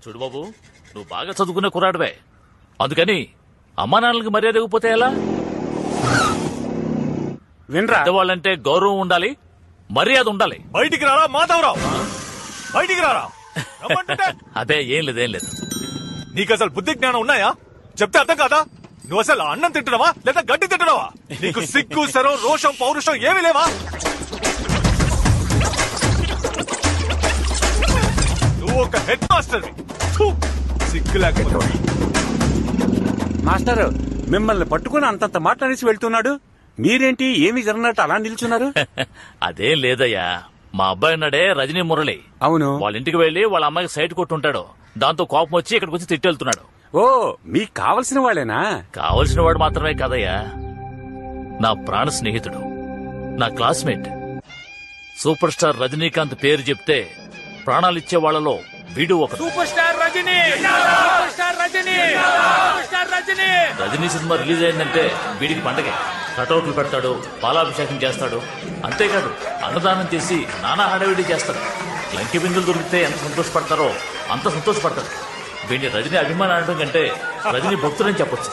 చూడు బాబు, నువ్వు బాగా చదువుకునే కుర్రాడివే, అందుకని అమ్మా నాన్నలకి మర్యాద ఇవ్వకపోతే ఎలా? వినరా, పెద్దవాళ్ళంటే గౌరవం ఉండాలి, మర్యాద ఉండాలి. బయటికి రారా మాధవరావు, బయటికి రారా. అదే ఏం లేదు. నీకు అసలు బుద్ధి జ్ఞానం ఉన్నాయా? చెప్తే అర్థం కాదా? నువ్వు అసలు అన్నం తింటున్నావా లేదా గడ్డి తింటున్నావా? నీకు సిగ్గు శరం రోషం పౌరుషం ఏమీ లేవా? నువ్వు ఒక హెడ్ మాస్టర్, సిగ్గు లేకపోతే. మాస్టర్ మిమ్మల్ని పట్టుకుని అంతంత మాట్లాడేసి వెళ్తున్నాడు, మీరేంటి ఏమి జరగనట్టు అలా నిల్చున్నారు? అదేం లేదయ్యా, మా అబ్బాయి ఉన్నాడే రజనీ మురళి, అవును, వాళ్ళ ఇంటికి వెళ్లి వాళ్ళ అమ్మాయికి సైట్ కొట్టుంటాడు. దాంతో కోపం వచ్చి ఇక్కడికి వచ్చి తిట్టెళ్తున్నాడు. ఓ మీకు కావలసిన వాళ్ళేనా? కావలసిన వాడు మాత్రమే కాదయ్యా, నా ప్రాణ స్నేహితుడు, నా క్లాస్మేట్. సూపర్ స్టార్ రజనీకాంత్ పేరు చెప్తే ప్రాణాలిచ్చే వాళ్లలో వీడు ఒక super star Rajini. Super star Rajini. Super star Rajini. Rajini cinema release అయిందంటే వీడికి పండగే. కటౌట్లు పెడతాడు, పాలాభిషేకం చేస్తాడు, అంతేకాదు అన్నదానం చేసి నానా హడావిడి చేస్తాడు. లంకి బిందులు దొరికితే ఎంత సంతోషపడతారో అంత సంతోషపడతాడు. వీడిని రజనీ అభిమానం అనడం కంటే రజనీ భక్తులని చెప్పొచ్చు.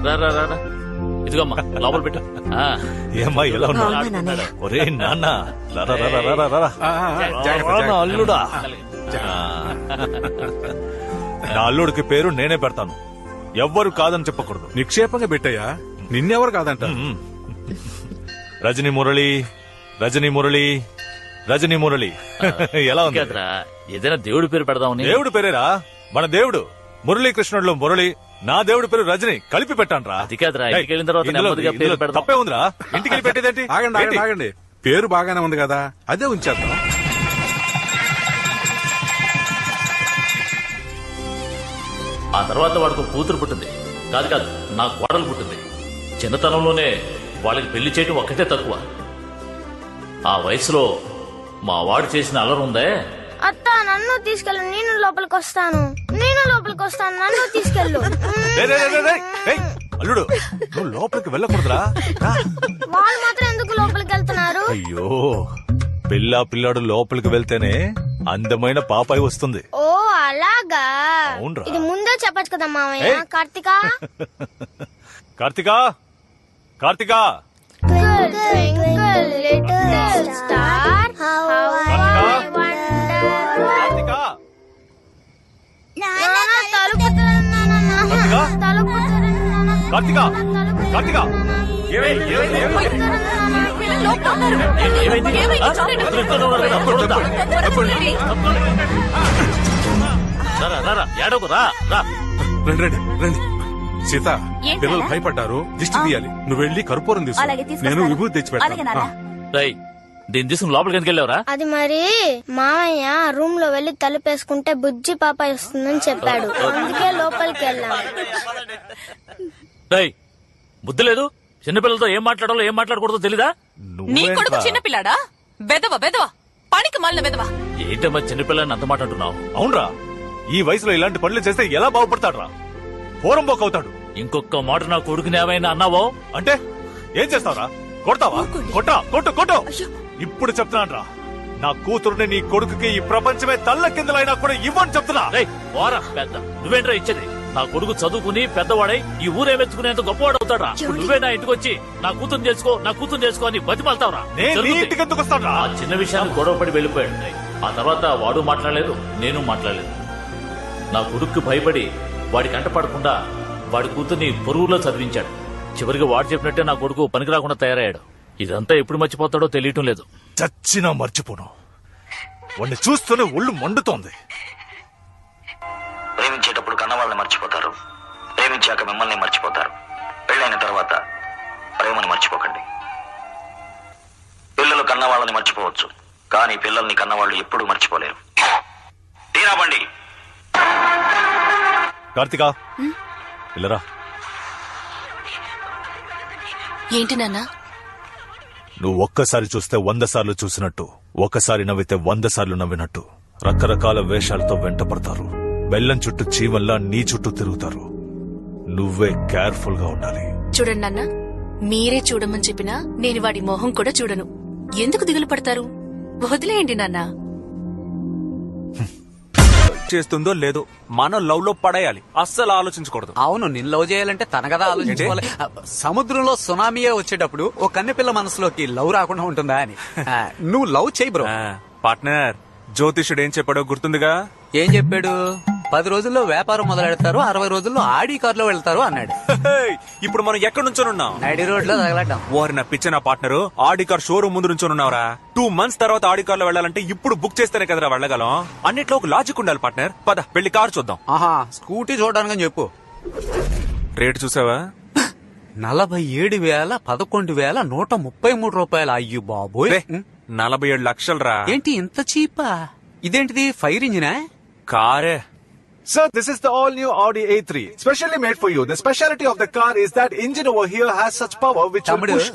రా ఇదిగమ్మా లోపల పెట్టు. ఏమ్మా ఎలా ఉన్నాడు? ఒరే నాన్న, అల్లుడా. నా అల్లుడికి పేరు నేనే పెడతాను, ఎవ్వరు కాదని చెప్పకూడదు. నిక్షేపంగా పెట్టయ్యా, నిన్నెవరు కాదంట. రజనీ మురళి, రజనీ మురళి, రజనీ మురళి. ఎలా ఉంది? ఏదైనా దేవుడి పేరు పెడదామని. దేవుడు పేరేరా, మన దేవుడు మురళీకృష్ణుడిలో మురళి, నా దేవుడి పేరు రజనీ, కలిపి పెట్టాను. అది కాదురా, ఇంటికి వెళ్ళిన తర్వాత తప్పే ఉందిరా, ఇంటికి వెళ్ళి పెట్టేదేంటి? ఆగండి, పేరు బాగానే ఉంది కదా, అదే ఉంచేద్దాం. ఆ తర్వాత వాడికి కూతురు పుట్టింది. కాదు నా కోడలు పుట్టింది. చిన్నతనంలోనే వాళ్ళకి పెళ్లి చేయడం ఒక్కటే తక్కువ. ఆ వయసులో మా వాడు చేసిన అల్లరి ఉందే. అత్త నన్ను తీసుకెళ్ళు, నేను లోపలికి వస్తాను, నన్ను తీసుకెళ్ళు. అల్లుడు నువ్వు లోపలికి వెళ్ళకూడదురా. వాళ్ళు మాత్రం ఎందుకు లోపలికి వెళ్తున్నారు? అయ్యో, పిల్లాడు లోపలికి వెళ్తేనే అందమైన పాపాయి వస్తుంది. ఓ అలాగా, ఇది ముందే చెప్పచ్చు కదా మామయ్య. కార్తికా రండి. సీత, పిల్లలు భయపడ్డారు, దిష్టి తీయాలి. నువ్వు వెళ్ళి కర్పూరం తీసు, నేను విభూతి తెచ్చి పెడతాను. దీన్ని తీసుకుని లోపలికి ఎందుకు వెళ్ళావరా? అది మరి మామయ్య రూమ్ లో వెళ్లి తలుపేసుకుంటే బుజ్జి పాప వస్తుందని చెప్పాడు, అందుకే లోపలికి వెళ్ళాం. బుద్ధి లేదు, చిన్నపిల్లలతో ఏం మాట్లాడాలో ఏం మాట్లాడకూడదో తెలీదా? నీ కొడుకు చిన్నపిల్లాడా? బెదవ పనికి మాలిన బెదవ. ఏంటమ్మా చిన్నపిల్లని అంత మాట అంటున్నావు? అవునరా, ఈ వయసులో ఇలాంటి పనులు చేస్తే ఎలా బాగుపడతాడురా? పోరంబోక్ అవుతాడు. ఇంకొక మాట నా కొడుకుని ఏమైనా అన్నావో అంటే ఏం చేస్తావురా? కొడతావా? కొట్టు. ఇప్పుడు చెప్తున్నాను రా, నా కూతురుని నీ కొడుకుకి ఈ ప్రపంచమే తల్ల కిందలైనా కూడా ఇవ్వని చెప్తున్నా. పెద్ద నువ్వేంట్రా ఇచ్చేది? నా కొడుకు చదువుకుని పెద్దవాడై ఈ ఊరే మెచ్చుకునేంత గొప్పవాడు అవుతాడా? నువ్వే నా ఇంటికి వచ్చి నా కూతురు చేసుకో అని బతిమాలతావురా? ఆ చిన్న విషయాన్ని గొడవపడి వెళ్ళిపోయాడు. ఆ తర్వాత వాడు మాట్లాడలేదు, నేను మాట్లాడలేదు. నా కొడుక్కి భయపడి వాడి కంట పడకుండా వాడి కూతుర్ని పొరుగులో చదివించాడు. చివరికి వాడు చెప్పినట్టే నా కొడుకు పనికి రాకుండా తయారయ్యాడు. ఇదంతా ఎప్పుడు మర్చిపోతాడో తెలియటం లేదు. చచ్చినా మర్చిపోను. వాడిని చూస్తూనే ఒళ్ళు మండుతోంది. ప్రేమించేటప్పుడు కన్నవాళ్ళని మర్చిపోతారు, ప్రేమించాక మిమ్మల్ని మర్చిపోతారు. పెళ్ళైన తర్వాత ప్రేమని మర్చిపోకండి. పిల్లలు కన్నవాళ్ళని మర్చిపోవచ్చు, కానీ పిల్లల్ని కన్నవాళ్ళు ఎప్పుడూ మర్చిపోలేరు. తీరా బండి. కార్తికా, పిల్లరా. ఏంటి నాన్న? నువ్వు ఒక్కసారి చూస్తే 100 సార్లు చూసినట్టు, ఒక్కసారి నవ్వితే 100 సార్లు నవ్వినట్టు రకరకాల వేషాలతో వెంటపడతారు. బెల్లం చుట్టూ చీమల్లా నీ చుట్టూ తిరుగుతారు. నువ్వే కేర్ఫుల్ గా ఉండాలి. చూడండి నాన్న, మీరే చూడమని చెప్పినా నేను వాడి మొహం కూడా చూడను. ఎందుకు దిగులు పడతారు? వదిలేయండి నాన్న. చేస్తుందో లేదో మనం లవ్ లో పడేయాలి, అస్సలు ఆలోచించకూడదు. అవును, నిన్ను లవ్ చేయాలంటే తన కదా ఆలోచించుకోవాలి. సముద్రంలో సునామీయే వచ్చేటప్పుడు ఓ కన్నెపిల్ల మనసులోకి లవ్ రాకుండా ఉంటుందా అని. నువ్వు లవ్ చేయి బ్రో. పార్ట్నర్, జ్యోతిషుడు ఏం చెప్పాడో గుర్తుందిగా? ఏం చెప్పాడు? 10 రోజుల్లో వ్యాపారం మొదలెడతారు, 60 రోజుల్లో ఆడి కారులో వెళ్తారు అన్నాడు. ఇప్పుడు మనం ఎక్కడి నుంచోనున్నాం? నడి రోడ్ లో తగలటం. ఓరి నా పిచ్చ నా పార్ట్నర్, ఆడి కార్ షోరూమ్ ముందు నుంచోనున్నావురా. 2 months తర్వాత ఆడి కార్ లో వెళ్ళాలంటే ఇప్పుడు బుక్ చేస్తేనే కదరా వెళ్ళగలం. అన్నిట్లో ఒక లాజిక్ ఉండాలి పార్ట్నర్. పద వెళ్ళి కారు చూద్దాం. ఆహా, స్కూటీ చూడడానికి చెప్పు. రేటు చూసావా? 47,11,133 రూపాయలు. అయ్యో బాబోయ్, 47 లక్షలు రా. ఏంటి ఇంత చీపా? ఇదేంటిది, ఫైర్ ఇంజినా? కారే. Sir, this is the all-new Audi A3, specially made for you. The speciality of the car is that engine over here has such power which will push.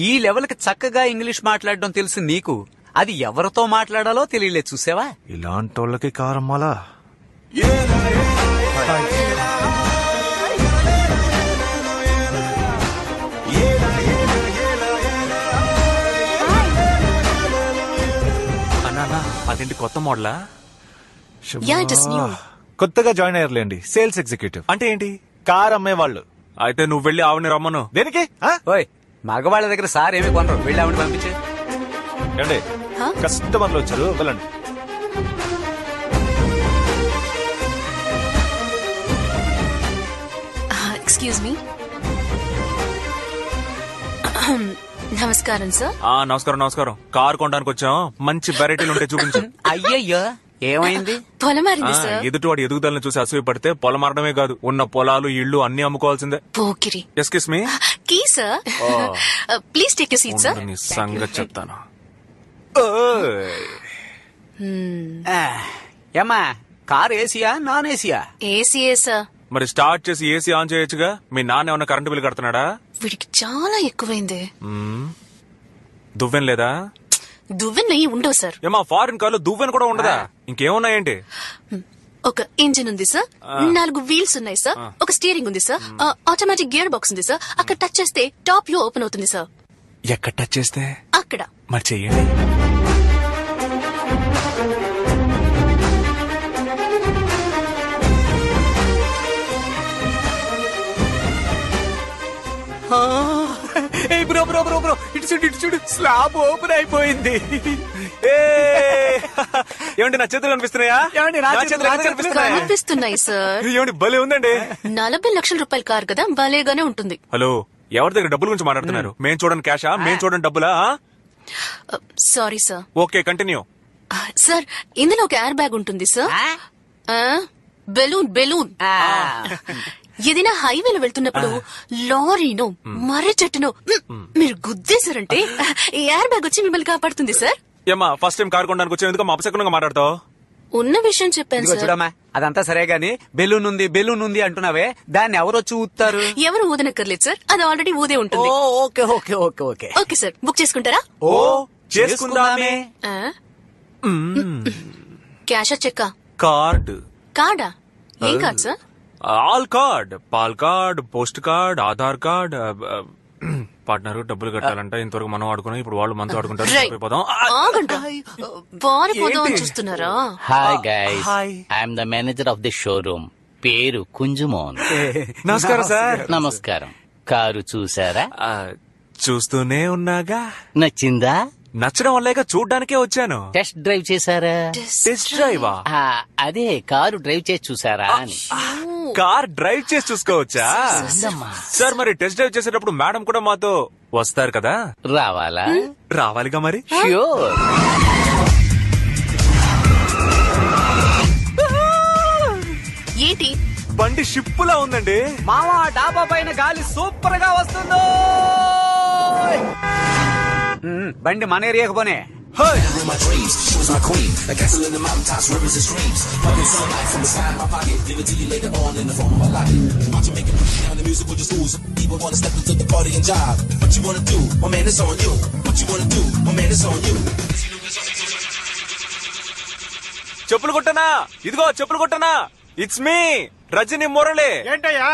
ఈ లెవెల్ కి చక్కగా ఇంగ్లీష్ మాట్లాడడం తెలుసు నీకు, అది ఎవరితో మాట్లాడాలో తెలియలేదు. చూసావా? ఇలాంటి వాళ్ళకి కారమ్మాలా? అన్నా, అదేంటి కొత్త మోడలా? కొత్తగా జాయిన్ అయ్యారులేండి, సేల్స్ ఎగ్జిక్యూటివ్. అంటే ఏంటి? కార్ అమ్మేవాళ్ళు. అయితే నువ్వు వెళ్ళి ఆవిని రమ్మను. దేనికి? ఓయ్, మగవాళ్ళ దగ్గర సార్ ఏమి కొనరు, వెళ్ళి ఆవిడ పంపించే. ఏండి, కస్టమర్లు వచ్చారు, వెళ్ళండి. Excuse me. నమస్కారం సార్. నమస్కారం నమస్కారం. కారు కొనడానికి వచ్చాం, మంచి వెరైటీలు ఉంటే చూపించు. అయ్యయ్యో, ఏమైంది? పొలం మారింది సార్. ఎదుటివాడు ఎదుగుదలను చూసి అసూయ పడితే పొలం మారడమే కాదు, ఉన్న పొలాలు ఇళ్లు అన్ని అమ్ముకోవాల్సిందే. పోకిరి. Excuse me. Key sir. Please take your seat sir. నీ సంగతి చెప్తాను. ఏమ్మా, కార్ ఏసీయా నాన్ ఏసీయా? ఏసీయే సార్. మరి స్టార్ట్ చేసి ఏసీ ఆన్ చేయొచ్చుగా. మీ నాన్న ఏమన్నా కరెంటు బిల్ కడుతున్నాడా? వీడికి చాలా ఎక్కువైంది. దువ్వెన లేదా? దువ్వెన ఉండవు సార్. ఏమా, ఫారిన్ కార్లో దువ్వెన కూడా ఉండదా? ఇంకేమున్నాయేంటి? ఒక ఇంజిన్ ఉంది సార్, 4 వీల్స్ ఉన్నాయి సార్, ఒక స్టీరింగ్ ఉంది సార్, ఆటోమేటిక్ గేర్ బాక్స్ ఉంది సార్. అక్కడ టచ్ చేస్తే టాప్ వ్యూ ఓపెన్ అవుతుంది సార్. ఎక్కడ టచ్ చేస్తే? అక్కడ. మరి చెయ్యండి. బ్రో బ్రో బ్రో బ్రో, ఇటు చూడు, స్లాబ్ ఓపెన్ అయిపోయింది. ఏమండి, నా చేతులు కనిపిస్తున్నాయా? కనిపిస్తున్నాయి సార్. ఏమండి, భలే ఉందండి. 40 లక్షల రూపాయల కార్ కదా, భలేగానే ఉంటుంది. హలో, ఎవరి దగ్గర డబ్బుల గురించి మాట్లాడుతున్నారు? మేము చూడండి క్యాషా, మేము చూడండి డబ్బులా? Sorry sir. Okay, continue. Sir, ఇందులో ఒక ఎయిర్ బ్యాగ్ ఉంటుంది సార్. బెలూన్. ఏదైనా హైవేలో వెళ్తున్నప్పుడు లారీనో మర్రి చెట్టునో మీరు గుద్దేశారంటే ఎయిర్ బ్యాగ్ వచ్చి మిమ్మల్ని కాపాడుతుంది సార్. ఏమా, ఫస్ట్ టైం కార్ కొనడానికి వచ్చే ఎందుకు అపశకునంగా మాట్లాడతావు? ఉన్న విషయం చెప్పాను సార్. చూడమ్మా, అదంతా సరే గాని బెలూన్ ఉంది అంటున్నావే, దాన్ని ఎవరొచ్చి ఊతారు? ఎవరు ఊదనక్కర్లేదు సార్, అది ఆల్రెడీ ఊదే ఉంటుంది. Okay okay okay okay okay sir, book చేసుకుంటారా? ఓ, చేసుకుందామే. క్యాషా చెక్కా? కార్డా? ఏం card sir? All card, pal card, post card, Aadhaar card. Partner డబ్బులు కట్టాలంట, ఇంతవరకు మనం ఆడుకున్నాం, ఇప్పుడు వాళ్ళు మనతో ఆడుకుంటారు. చూస్తున్నారా? Hi guys, I'm the manager of the showroom. పేరు కుంజుమోన్. నమస్కారం సార్. నమస్కారం. కారు చూసారా? చూస్తూనే ఉన్నాగా. నచ్చిందా? నచ్చడం వల్లేక చూడ్డానికే వచ్చాను. టెస్ట్ డ్రైవ్ చేశారా? టెస్ట్ డ్రైవా? అదే, కారు డ్రైవ్ చేసి చూసారా అని. కార్ డ్రైవ్ చేసి చూసుకోవచ్చా సార్? మరి టెస్ట్ డ్రైవ్ చేసేటప్పుడు మేడం కూడా మాతో వస్తారు కదా? రావాలా? రావాలిగా మరి. ష్యూర్. ఏంటి బండి షిప్పులా ఉందండి. మావా, డాబా పైన గాలి సూపర్ గా వస్తుందో. బండి మన ఏరియాకు పోనే. చెప్పులు కొట్టనా? ఇదిగో చెప్పులు కొట్టనా. It's me Rajini Murali. ఏంటయ్యా?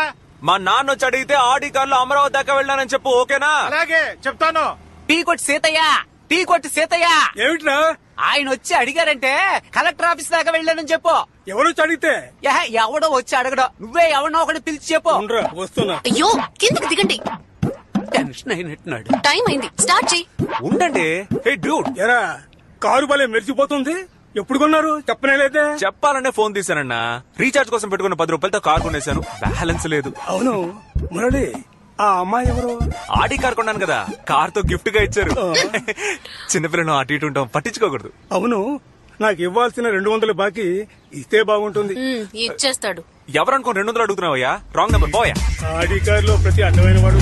మా నాన్న వచ్చి అడిగితే ఆడి కార్లో అమరావతి దాకా వెళ్ళానని చెప్పు, ఓకేనా? అలాగే చెప్తాను. టీ కొట్టి సీతయ్య. ఏమిట్రా ఆయన వచ్చి అడిగారంటే కలెక్టర్ ఆఫీస్ దాకా వెళ్ళానని చెప్పు. ఎవరు అడిగితే ఎవడో వచ్చి అడగడం, నువ్వే ఎవరినో ఒకటి పిలిచి చెప్పు. వస్తున్నా. అయ్యో కిందకి దిగండి. టెన్షన్ అయినట్టున్నాడు. టైం అయింది, స్టార్ట్ చెయ్యి. ఉండండి. హే డ్యూడ్, ఎరా కారు భలే మెరిచిపోతుంది. ఎప్పుడు కొన్నారు చెప్పనేలేదే? చెప్పాలనే ఫోన్ తీశానన్నా. రీఛార్జ్ కోసం పెట్టుకున్న 10 రూపాయలతో కార్ కొనేశాను. బ్యాలెన్స్ లేదు. అవును మురళి, ఆ అమ్మాయి ఎవరు? ఆడి కార్ కొన్నాను కదా, కార్ తో గిఫ్ట్ గా ఇచ్చారు. చిన్నపిల్లను అటు ఇటు ఉంటాం, పట్టించుకోకూడదు. అవును, నాకు ఇవ్వాల్సిన 200 బాకీ ఇస్తే బాగుంటుంది. ఇచ్చేస్తాడు. ఎవరనుకోని 200 అడుగుతున్నావయ్యా? రాంగ్ నెంబర్ పోయా. ఆడి కారులో ప్రతి అడ్డమైన వాడు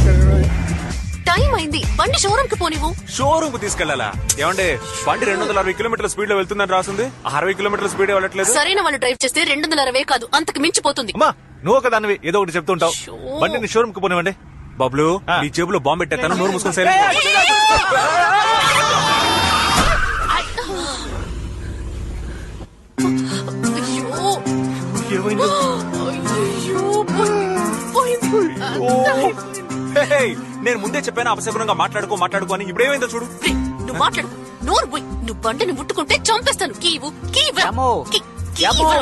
టైం అయింది, బండి షోరూమ్ కి పోనివ్వు. షోరూమ్ కు తీసుకెళ్లాలా? ఏమంటే బండి 260 కిలోమీటర్ల స్పీడ్ లో వెళ్తుందని రాసింది. 60 కిలోమీటర్ల స్పీడ్ వెళ్ళట్లేదు. సరైన వాళ్ళు డ్రైవ్ చేస్తే 260 కాదు, అంతకు మించిపోతుంది. అమ్మా, నువ్వు ఒక దానివి ఏదో ఒకటి చెప్తుంటావు. బండిని షోరూమ్ కు పోనివ్వండి. బబ్లు, నీ జేబులో బాంబు పెట్టేస్తాను, నోరు మూసుకొని సరే. నేను ముందే చెప్పాను అపశకునంగా మాట్లాడుకో అని. ఇప్పుడేమైందో చూడు. నువ్వు మాట్లాడు, నోరు పోయి. నువ్వు బండిని ముట్టుకుంటే చంపేస్తాను. కీవు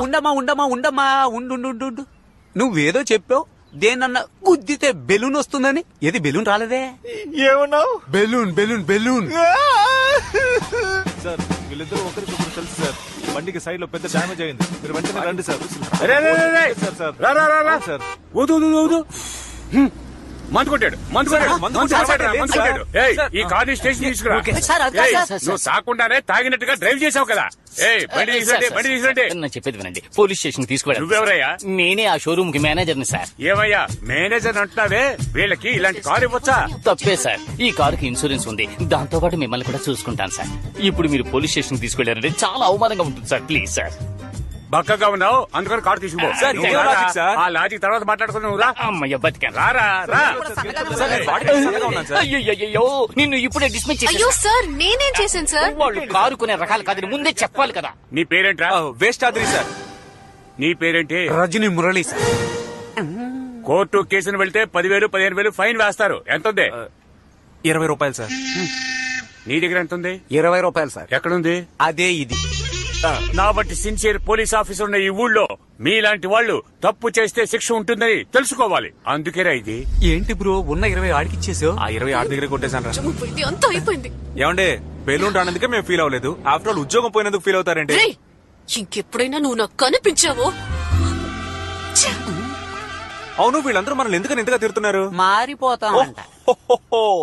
ఉండమ్మా ఉండు. నువ్వేదో చెప్పావు, దేనన్నా గుద్దితే బెలూన్ వస్తుందని. ఏది బెలూన్ రాలేదే? ఏమన్నావు? బెలూన్. సార్, వీళ్ళిద్దరూ ఒకరికొకరు తెలుసు సార్. బండికి సైడ్ లో పెద్ద డ్యామేజ్ అయింది. మీరు వెంటనే రండి సార్. మందుకొట్టాడు. ఈ కార్ని స్టేషన్ తీసుకురా. నువ్వు తాకుండానే తాగినట్టుగా డ్రైవ్ చేసావు కదా. బండి తీసుకుంటే చెప్పేది వినండి. పోలీస్ స్టేషన్ తీసుకువెళ్ళండి. నువ్వెవరయ్యా? నేనే ఆ షోరూమ్ కి మేనేజర్ని సార్. ఏమయ్యా మేనేజర్ అంటున్నావే? వీళ్ళకి ఇలాంటి కారు ఇవ్వచ్చా? తప్పే సార్, ఈ కారుకి ఇన్సూరెన్స్ ఉంది. దాంతో పాటు మిమ్మల్ని కూడా చూసుకుంటాను సార్. ఇప్పుడు మీరు పోలీస్ స్టేషన్ తీసుకెళ్లారంటే చాలా అవమానంగా ఉంటుంది సార్. Please sir. బక్కగా ఉన్నావు, అందుకని కారు తీసుకుపో. సార్, ఇదే లాజిక్ సార్. ఆ లాజిక్ తర్వాత మాట్లాడుకున్నావు. రా అమ్మయ్య, బతికాను. రా. అయ్యో, నిన్ను ఇప్పుడే డిస్మిస్ అయ్యో సార్, నేనేం చేశాను సార్? వాళ్ళు కారు కొనే రకాలు కాదని ముందే చెప్పాలి కదా. నీ పేరేంట్రా? వేస్టాద్రి సార్. నీ పేరేంటి? రజనీ మురళి సార్. కోర్టు కేసును వెళ్తే 10,000 15,000 ఫైన్ వేస్తారు. ఎంత ఉంది? 20 రూపాయలు సార్. నీ దగ్గర ఎంత ఉంది? 20 రూపాయలు సార్. ఎక్కడుంది? అదే ఇది. నా బట్టి సిన్సియర్ పోలీస్ ఆఫీసర్ ఉన్న ఈ ఊళ్ళో మీలాంటి వాళ్ళు తప్పు చేస్తే శిక్ష ఉంటుందని తెలుసుకోవాలి. అందుకేరా ఇది. ఏంటి బ్రో, ఉన్న 20 ఆడికిచ్చేసావు? ఆ 20 ఆడి దగ్గర కొట్టేశాను. అంతా అయిపోయింది. ఏమండే, బెలూన్ రానందుకే మేము ఫీల్ అవ్వలేదు. ఆఫ్టర్ ఆల్ ఉద్యోగం పోయినందుకు ఫీల్ అవుతారంటే. ఇంకెప్పుడైనా నువ్వు నాకు కనిపించావో? అవును, వీళ్ళందరూ మనల్ని ఎందుకని ఇంతగా తిడుతున్నారు? మారిపోతామంట.